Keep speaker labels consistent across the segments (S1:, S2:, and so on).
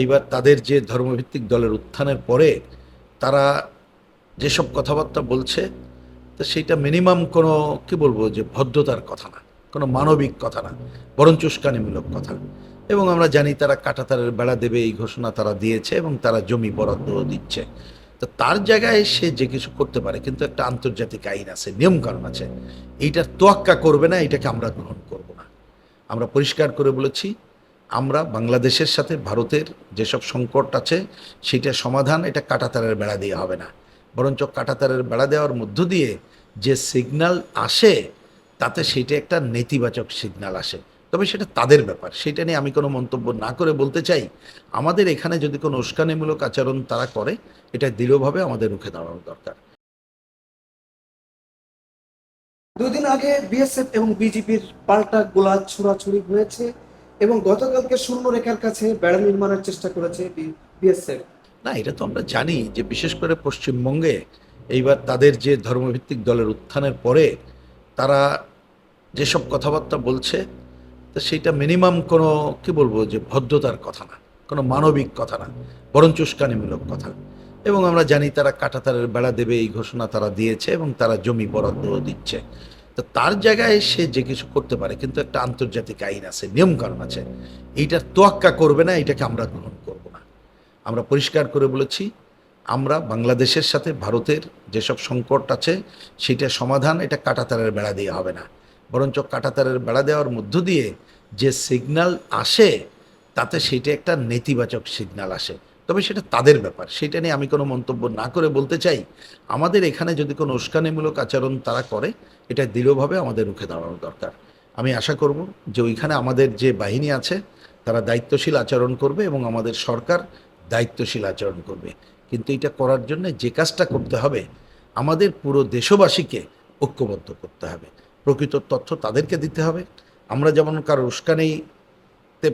S1: এইবার তাদের যে ধর্মভিত্তিক দলের উত্থানের পরে তারা যেসব কথাবার্তা বলছে, তো সেইটা মিনিমাম কোনো কি বলবো যে ভদ্রতার কথা না, কোনো মানবিক কথা না, বরঞ্চ উস্কানিমূলক কথা। এবং আমরা জানি তারা কাঁটাতারের বেড়া দেবে এই ঘোষণা তারা দিয়েছে এবং তারা জমি বরাদ্দ দিচ্ছে। তো তার জায়গায় সে যে কিছু করতে পারে, কিন্তু একটা আন্তর্জাতিক আইন আছে, নিয়মকানুন আছে, এইটার তোয়াক্কা করবে না, এটাকে আমরা গ্রহণ করব না। আমরা পরিষ্কার করে বলেছি, আমরা বাংলাদেশের সাথে ভারতের যেসব সংকট আছে সেটা সমাধান এটা কাঁটাতারের বেড়া দিয়ে হবে না, বরঞ্চ কাঁটাতারের বেড়া দেওয়ার মধ্য দিয়ে যে সিগন্যাল আসে তাতে সেটা একটা নেতিবাচক সিগন্যাল আসে। তবে সেটা তাদের ব্যাপার, সেটা নিয়ে আমি কোনো মন্তব্য না করে বলতে চাই, আমাদের এখানে যদি কোনো উস্কানিমূলক আচরণ তারা করে, এটা দৃঢ়ভাবে আমাদের রুখে দাঁড়ানো দরকার।
S2: দুদিন আগে বিএসএফ এবং বিজিবির পাল্টা গোলা ছোড়াছুড়ি হয়েছে এবং গতকালকে শূন্য রেখার কাছে বেড়া নির্মাণের চেষ্টা করেছে বিএসএফ।
S1: না, এটা তো আমরা জানি যে বিশেষ করে পশ্চিমবঙ্গে এইবার তাদের যে ধর্মভিত্তিক দলের উত্থানের পরে তারা যেসব কথাবার্তা বলছে, তো সেইটা মিনিমাম কোনো কি বলবো যে ভদ্রতার কথা না, কোনো মানবিক কথা না, বরঞ্চ উস্কানিমূলক কথা। এবং আমরা জানি তারা কাঁটাতারের বেড়া দেবে এই ঘোষণা তারা দিয়েছে এবং তারা জমি বরাদ্দ দিচ্ছে। তো তার জায়গায় সে যে কিছু করতে পারে, কিন্তু একটা আন্তর্জাতিক আইন আছে, নিয়মকানুন আছে, এইটার তোয়াক্কা করবে না, এটাকে আমরা গ্রহণ করব না। আমরা পরিষ্কার করে বলেছি, আমরা বাংলাদেশের সাথে ভারতের যেসব সংকট আছে সেটা সমাধান এটা কাঁটাতারের বেড়া দিয়ে হবে না, বরঞ্চ কাঁটাতারের বেড়া দেওয়ার মধ্য দিয়ে যে সিগন্যাল আসে তাতে সেটা একটা নেতিবাচক সিগন্যাল আসে। তবে সেটা তাদের ব্যাপার, সেটা নিয়ে আমি কোনো মন্তব্য না করে বলতে চাই, আমাদের এখানে যদি কোনো উস্কানিমূলক আচরণ তারা করে, এটা দৃঢ়ভাবে আমাদের রুখে দাঁড়ানো দরকার। আমি আশা করব যে ওইখানে আমাদের যে বাহিনী আছে তারা দায়িত্বশীল আচরণ করবে এবং আমাদের সরকার দায়িত্বশীল আচরণ করবে। কিন্তু এটা করার জন্য যে কাজটা করতে হবে, আমাদের পুরো দেশবাসীকে ঐক্যবদ্ধ করতে হবে, প্রকৃত তথ্য তাদেরকে দিতে হবে। আমরা যেমন কারো উস্কানিতে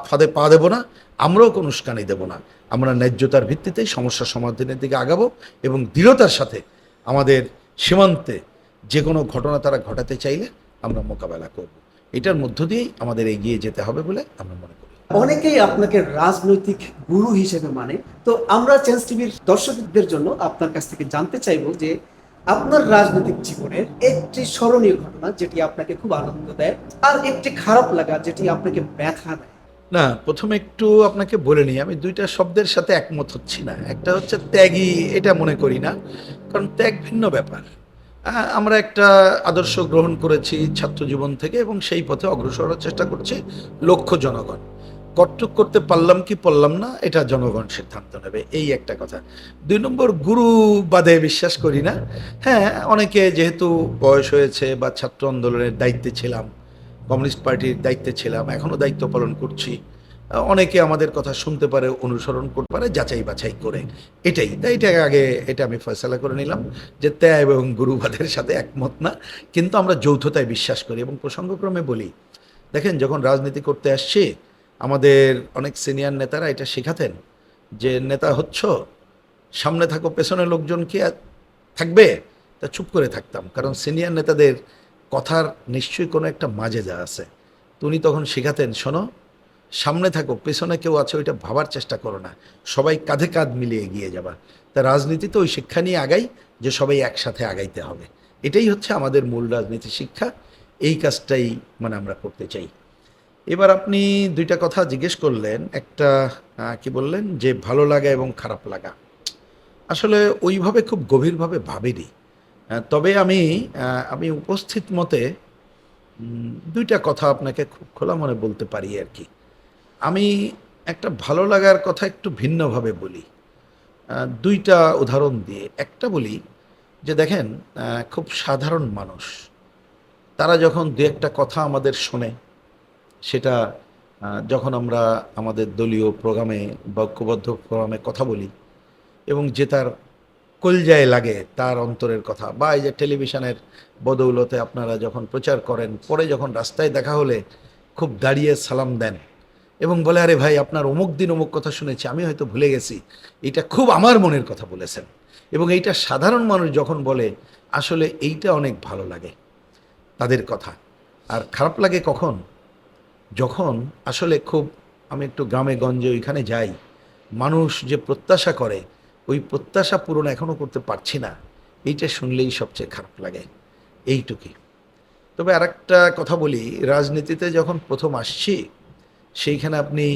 S1: ফাঁদে পা দেবো না, আমরাও কোনো উস্কানি দেবো না। আমরা ন্যায্যতার ভিত্তিতেই সমস্যা সমাধানের দিকে আগাবো এবং দৃঢ়তার সাথে আমাদের সীমান্তে যে কোনো ঘটনা তারা ঘটাতে চাইলে আমরা মোকাবেলা করব। এটার মধ্য দিয়েই আমাদের এগিয়ে যেতে হবে বলে আমরা মনে করি।
S2: অনেকেই আপনাকে রাজনৈতিক গুরু হিসেবে মানে। তো আমরা চেঞ্জ টিভির দর্শকদের জন্য আপনার কাছ থেকে জানতে চাইবো যে আপনার রাজনৈতিক জীবনের একটি স্মরণীয় ঘটনা যেটি আপনাকে খুব আনন্দ দেয়, আর একটি খারাপ লাগা যেটি আপনাকে ব্যথা দেয়।
S1: না, প্রথমে একটু আপনাকে বলে নিই, আমি দুইটা শব্দের সাথে একমত হচ্ছি না। একটা হচ্ছে ত্যাগী, এটা মনে করি না, কারণ ত্যাগ ভিন্ন ব্যাপার। আমরা একটা আদর্শ গ্রহণ করেছি ছাত্র জীবন থেকে এবং সেই পথে অগ্রসর হওয়ার চেষ্টা করছি। লক্ষ্য জনগণ, কর্তৃক করতে পারলাম কি পারলাম না এটা জনগণ সিদ্ধান্ত নেবে, এই একটা কথা। দুই নম্বর, গুরু বাদে বিশ্বাস করি না। হ্যাঁ, অনেকে যেহেতু বয়স হয়েছে বা ছাত্র আন্দোলনের দায়িত্বে ছিলাম, কমিউনিস্ট পার্টির দায়িত্বে ছিলাম, এখনও দায়িত্ব পালন করছি, অনেকে আমাদের কথা শুনতে পারে, অনুসরণ করতে পারে, যাচাই বাছাই করে। এটাই তাই, এটা আগে এটা আমি ফয়সালা করে নিলাম যে ত্যাগ এবং গুরুবাদের সাথে একমত না, কিন্তু আমরা যৌথতায় বিশ্বাস করি। এবং প্রসঙ্গক্রমে বলি, দেখেন যখন রাজনীতি করতে আসছি আমাদের অনেক সিনিয়র নেতারা এটা শেখাতেন যে নেতা হচ্ছ, সামনে থাকো, পেছনে লোকজন কি আর থাকবে, তা চুপ করে থাকতাম, কারণ সিনিয়র নেতাদের কথার নিশ্চয়ই কোনো একটা মাজেদা আছে। তো উনি তখন শেখাতেন, শোনো, সামনে থাকো, পেছনে কেউ আছে ওইটা ভাবার চেষ্টা করো না, সবাই কাঁধে কাঁধ মিলিয়ে এগিয়ে যাবা। তা রাজনীতিতে ওই শিক্ষা নিয়ে আগাই যে সবাই একসাথে আগাইতে হবে, এটাই হচ্ছে আমাদের মূল রাজনীতি শিক্ষা। এই কাজটাই মানে আমরা করতে চাই। এবার আপনি দুইটা কথা জিজ্ঞেস করলেন, একটা কি বললেন যে ভালো লাগা এবং খারাপ লাগা, আসলে ওইভাবে খুব গভীরভাবে ভাবিনি। তবে আমি উপস্থিত মতে দুইটা কথা আপনাকে খুব খোলা মনে বলতে পারি আর কি। আমি একটা ভালো লাগার কথা একটু ভিন্নভাবে বলি, দুইটা উদাহরণ দিয়ে। একটা বলি যে দেখেন, খুব সাধারণ মানুষ তারা যখন দু একটা কথা আমাদের শোনে, সেটা যখন আমরা আমাদের দলীয় প্রোগ্রামে বা ঐক্যবদ্ধ প্রোগ্রামে কথা বলি এবং যে তার কলজায় লাগে তার অন্তরের কথা, বা এই যে টেলিভিশনের বদৌলতে আপনারা যখন প্রচার করেন, পরে যখন রাস্তায় দেখা হলে খুব দাঁড়িয়ে সালাম দেন এবং বলে, আরে ভাই আপনার অমুক দিন অমুক কথা শুনেছি, আমি হয়তো ভুলে গেছি, এটা খুব আমার মনের কথা বলেছেন। এবং এইটা সাধারণ মানুষ যখন বলে, আসলে এইটা অনেক ভালো লাগে তাদের কথা। আর খারাপ লাগে কখন, যখন আসলে খুব, আমি একটু গ্রামে গঞ্জে ওইখানে যাই, মানুষ যে প্রত্যাশা করে ওই প্রত্যাশা পূরণ এখনও করতে পারছি না, এইটা শুনলেই সবচেয়ে খারাপ লাগে। এইটুকুই। তবে আরেকটা কথা বলি, রাজনীতিতে যখন প্রথম আসছি সেইখানে আপনি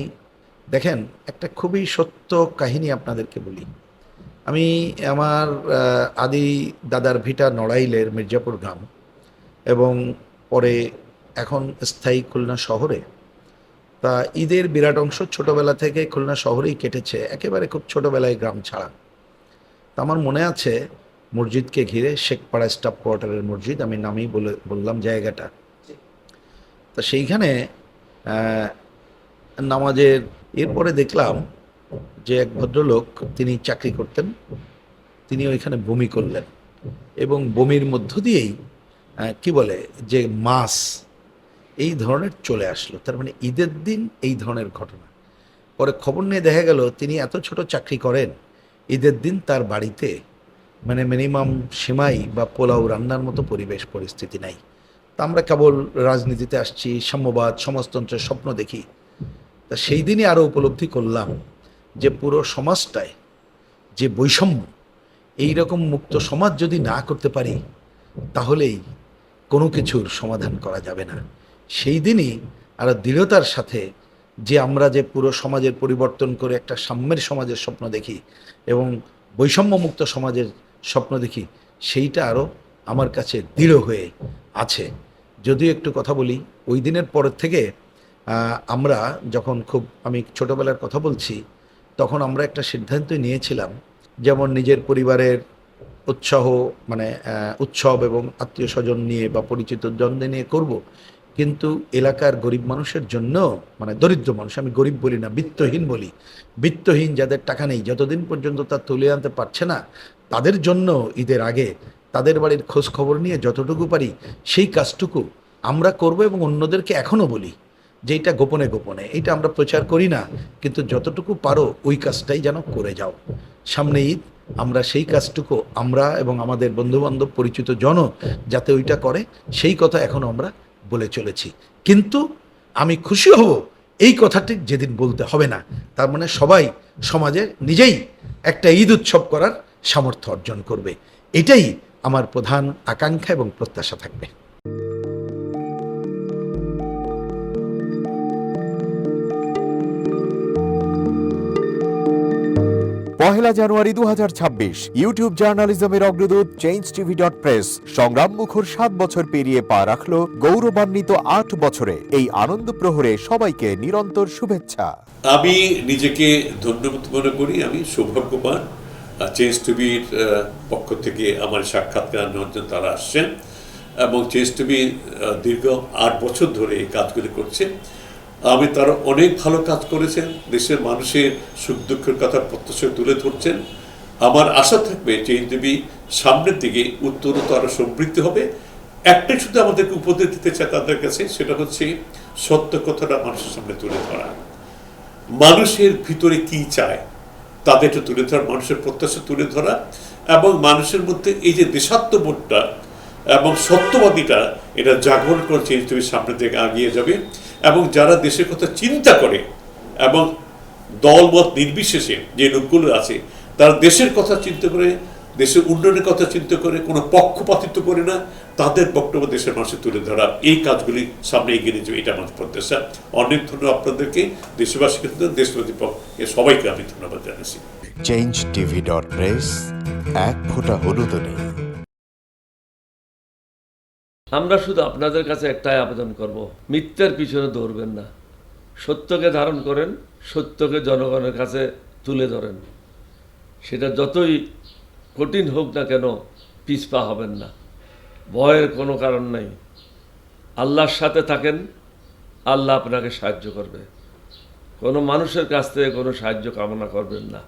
S1: দেখেন, একটা খুবই সত্য কাহিনী আপনাদেরকে বলি। আমি আমার আদি দাদার ভিটা নড়াইলের মির্জাপুর গ্রাম, এবং পরে এখন স্থায়ী খুলনা শহরে। তা ঈদের বিরাট অংশ ছোটোবেলা থেকে খুলনা শহরেই কেটেছে, একেবারে খুব ছোটোবেলায় গ্রাম ছাড়া। তা আমার মনে আছে মসজিদকে ঘিরে শেখপাড়া স্টাফ কোয়ার্টারের মসজিদ, আমি নামেই বললাম জায়গাটা। তা সেইখানে নামাজের এরপরে দেখলাম যে এক ভদ্রলোক, তিনি চাকরি করতেন, তিনি ওইখানে বমি করলেন, এবং বমির মধ্য দিয়েই কি বলে যে মাছ এই ধরনের চলে আসলো। তার মানে ঈদের দিন এই ধরনের ঘটনা। পরে খবর নিয়ে দেখা গেল তিনি এত ছোট চাকরি করেন, ঈদের দিন তার বাড়িতে মানে মিনিমাম সেমাই বা পোলাও রান্নার মতো পরিবেশ পরিস্থিতি নাই। তা আমরা কেবল রাজনীতিতে আসছি, সাম্যবাদ সমাজতন্ত্রের স্বপ্ন দেখি। তা সেই দিনই আরও উপলব্ধি করলাম যে পুরো সমাজটায় যে বৈষম্য, এই রকম মুক্ত সমাজ যদি না করতে পারি তাহলেই কোনো কিছুর সমাধান করা যাবে না। সেই দিনই আরও দৃঢ়তার সাথে যে আমরা যে পুরো সমাজের পরিবর্তন করে একটা সাম্যের সমাজের স্বপ্ন দেখি এবং বৈষম্যমুক্ত সমাজের স্বপ্ন দেখি, সেইটা আরও আমার কাছে দৃঢ় হয়ে আছে। যদিও একটু কথা বলি, ওই দিনের পর থেকে আমরা যখন আমি ছোটোবেলার কথা বলছি, তখন আমরা একটা সিদ্ধান্ত নিয়েছিলাম, যেমন নিজের পরিবারের উৎসব এবং আত্মীয় স্বজন নিয়ে বা পরিচিত জনদের নিয়ে করব, কিন্তু এলাকার গরিব মানুষের জন্য, মানে দরিদ্র মানুষ, আমি গরিব বলি না, বিত্তহীন বলি, বিত্তহীন যাদের টাকা নেই, যতদিন পর্যন্ত তা তুলে আনতে পারছে না, তাদের জন্য ঈদের আগে তাদের বাড়ির খোঁজ খবর নিয়ে যতটুকু পারি সেই কাজটুকু আমরা করব। এবং অন্যদেরকে এখনও বলি যে এটা গোপনে গোপনে, এটা আমরা প্রচার করি না, কিন্তু যতটুকু পারো ওই কাজটাই যেন করে যাও। সামনে ঈদ, আমরা সেই কাজটুকু আমরা এবং আমাদের বন্ধুবান্ধব পরিচিত জন যাতে ওইটা করে, সেই কথা এখনও আমরা বলে চলেছি। কিন্তু আমি খুশি হব এই কথাটি যেদিন বলতে হবে না, তার মানে সবাই সমাজে নিজেই একটা ঈদ উৎসব করার সামর্থ্য অর্জন করবে। এটাই আমার প্রধান আকাঙ্ক্ষা এবং প্রত্যাশা থাকবে।
S3: পহেলা জানুয়ারি 2026 ইউটিউব জার্নালিজমের অগ্রদূত changeTV.press সংগ্রাম মুখর 7 বছর পেরিয়ে পা রাখলো গৌরবান্বিত 8 বছরে। এই আনন্দ প্রহরে সবাইকে নিরন্তর শুভেচ্ছা।
S4: আমি নিজেকে ধন্যবাদ মনে করি, আমি সৌভাগ্যবান। চেঞ্জ টিভির পক্ষ থেকে আমার সাক্ষাৎকার নেওয়ার জন্য তারা আসছেন, এবং চেঞ্জ টিভি দীর্ঘ 8 বছর ধরে এই কাজগুলি করছে। আমি তারা অনেক ভালো কাজ করেছেন, দেশের মানুষের সুখ দুঃখের কথা প্রত্যক্ষ তুলে ধরছেন। আমার আশা থাকবে চেঞ্জ টিভি সামনের দিকে উত্তরোত্তর আরও সমৃদ্ধ হবে। একটাই শুধু আমাদেরকে উপদেশ দিতে চায় তাদের কাছে, সেটা হচ্ছে সত্য কথাটা মানুষের সামনে তুলে ধরা, মানুষের ভিতরে কি চায় তাদেরটা তুলে ধরা, মানুষের প্রত্যাশা তুলে ধরা, এবং মানুষের মধ্যে এই যে দেশাত্মবোধটা এবং সত্যবাদীটা, এটা জাগরণ করে চেঞ্জ টিভির সামনের দিকে এগিয়ে যাবে। এবং যারা দেশের কথা চিন্তা করে এবং দলমত নির্বিশেষে যে লোকগুলো আছে, তারা দেশের কথা চিন্তা করে, দেশের উন্নয়নের কথা চিন্তা করে, কোনো পক্ষপাতিত্ব করে না, তাদের বক্তব্য দেশের মানুষের তুলে ধরা, এই কাজগুলি সামনে এগিয়ে নিয়ে যাবে, এটা আমার প্রত্যাশা। অনেক ধন্যবাদ আপনাদেরকে, দেশবাসীকে, দেশবাসী পক্ষে সবাইকে আমি ধন্যবাদ জানাচ্ছি।
S3: changeTV.press এক ফোঁটা হলুদ নেই।
S5: আমরা শুধু আপনাদের কাছে একটাই আবেদন করব, মিথ্যার পিছনে দৌড়বেন না, সত্যকে ধারণ করেন, সত্যকে জনগণের কাছে তুলে ধরেন। সেটা যতই কঠিন হোক না কেন, পিছপা হবেন না, ভয়ের কোনো কারণ নাই। আল্লাহর সাথে থাকেন, আল্লাহ আপনাকে সাহায্য করবে। কোনো মানুষের কাছ থেকে কোনো সাহায্য কামনা করবেন না।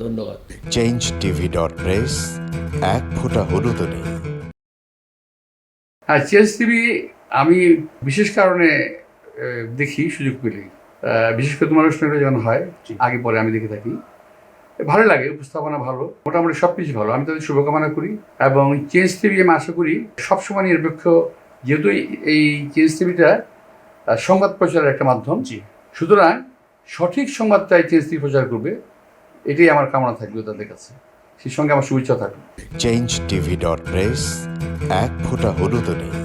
S5: ধন্যবাদ।
S3: changeTV.press এক ফোঁটা হলুদ নেই।
S6: হ্যাঁ, চেঞ্জ টিভি আমি বিশেষ কারণে দেখি সুযোগ পেলে, বিশেষ করে তোমার অনুষ্ঠানটা যখন হয় আগে পরে আমি দেখে থাকি, ভালো লাগে, উপস্থাপনা ভালো, মোটামুটি সব কিছু ভালো। আমি তাদের শুভকামনা করি, এবং চেঞ্জ টিভি আমি আশা করি সবসময় নিরপেক্ষ, যেহেতু এই চেঞ্জ টিভিটা সংবাদ প্রচারের একটা মাধ্যম, সুতরাং সঠিক সংবাদটাই চেঞ্জ টিভি প্রচার করবে, এটাই আমার কামনা থাকবে তাদের কাছে, সেই সঙ্গে আমার শুভেচ্ছা থাকবে।
S3: changeTV.press, এক ফোঁটা হলুদও নেই।